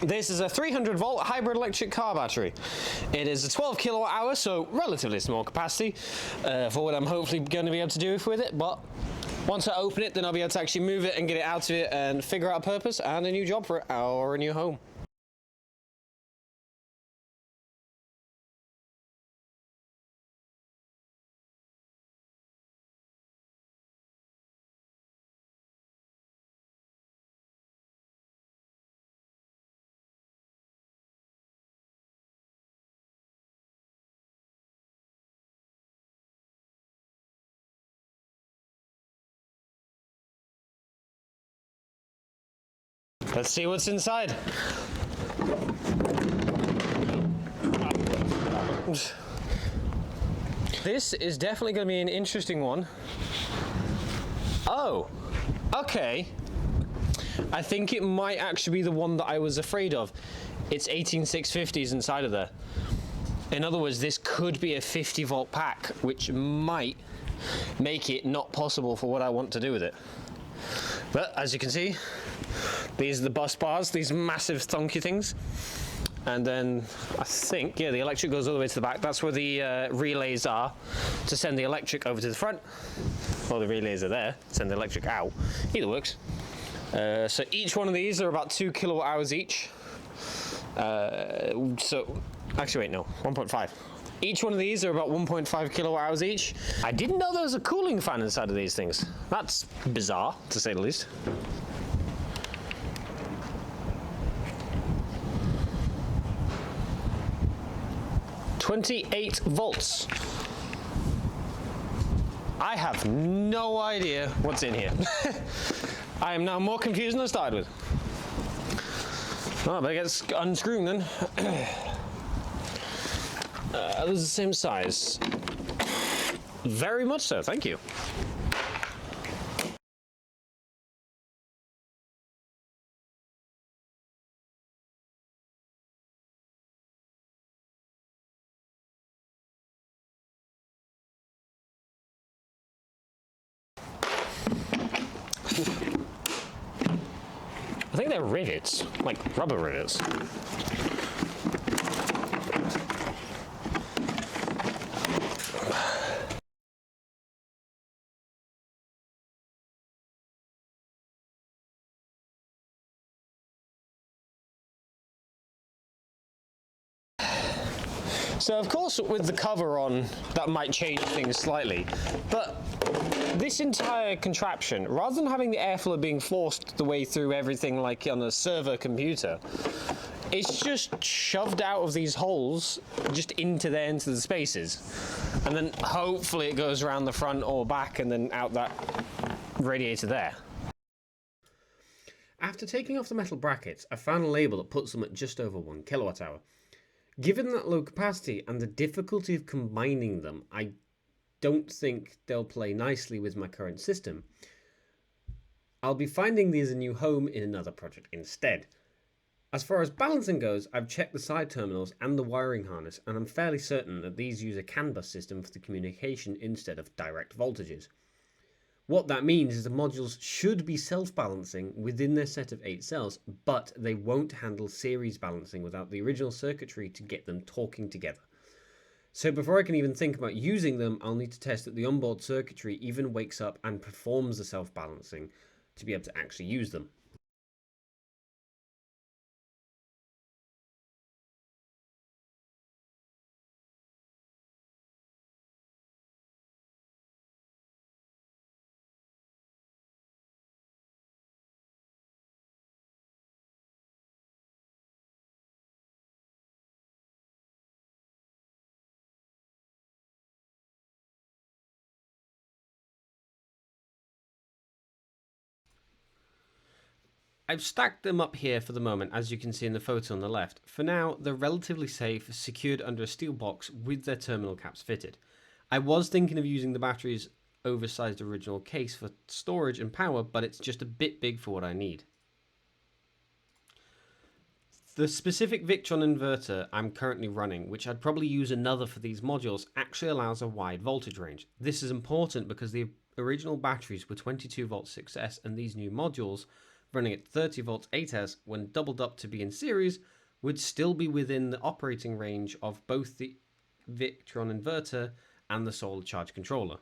This is a 300 volt hybrid electric car battery. It is a 12 kilowatt hour, so relatively small capacity for what I'm hopefully going to be able to do with it, but once I open it, then I'll be able to actually move it and get it out of it and figure out a purpose and a new job for it, or a new home. Let's see what's inside. This is definitely going to be an interesting one. Oh, okay. I think it might actually be the one that I was afraid of. It's 18650s inside of there. In other words, this could be a 50 volt pack, which might make it not possible for what I want to do with it. But as you can see, these are the bus bars, these massive thonky things. And then I think, yeah, the electric goes all the way to the back. That's where the relays are to send the electric over to the front. Well, the relays are there, send the electric out. Either works. So each one of these are about 2 kilowatt hours each. So, actually wait, no, 1.5. Each one of these are about 1.5 kilowatt hours each. I didn't know there was a cooling fan inside of these things. That's bizarre, to say the least. "28 volts. I have no idea what's in here. I am now more confused than I started with. Oh, I better get unscrewing then. Are those the same size? Very much so, thank you. I think they're rivets, like rubber rivets. So of course with the cover on, that might change things slightly, but this entire contraption, rather than having the airflow being forced the way through everything like on a server computer, it's just shoved out of these holes, just into the spaces. And then hopefully it goes around the front or back and then out that radiator there. After taking off the metal brackets, I found a label that puts them at just over 1 kilowatt hour. Given that low capacity and the difficulty of combining them, I don't think they'll play nicely with my current system. I'll be finding these a new home in another project instead. As far as balancing goes, I've checked the side terminals and the wiring harness, and I'm fairly certain that these use a CAN bus system for the communication instead of direct voltages. What that means is the modules should be self-balancing within their set of 8 cells, but they won't handle series balancing without the original circuitry to get them talking together. So before I can even think about using them, I'll need to test that the onboard circuitry even wakes up and performs the self-balancing to be able to actually use them. I've stacked them up here for the moment, as you can see in the photo on the left. For now, they're relatively safe, secured under a steel box with their terminal caps fitted. I was thinking of using the battery's oversized original case for storage and power, but it's just a bit big for what I need. The specific Victron inverter I'm currently running, which I'd probably use another for these modules, actually allows a wide voltage range. This is important because the original batteries were 22 volt 6S and these new modules running at 30 volts 8S when doubled up to be in series would still be within the operating range of both the Victron inverter and the solar charge controller.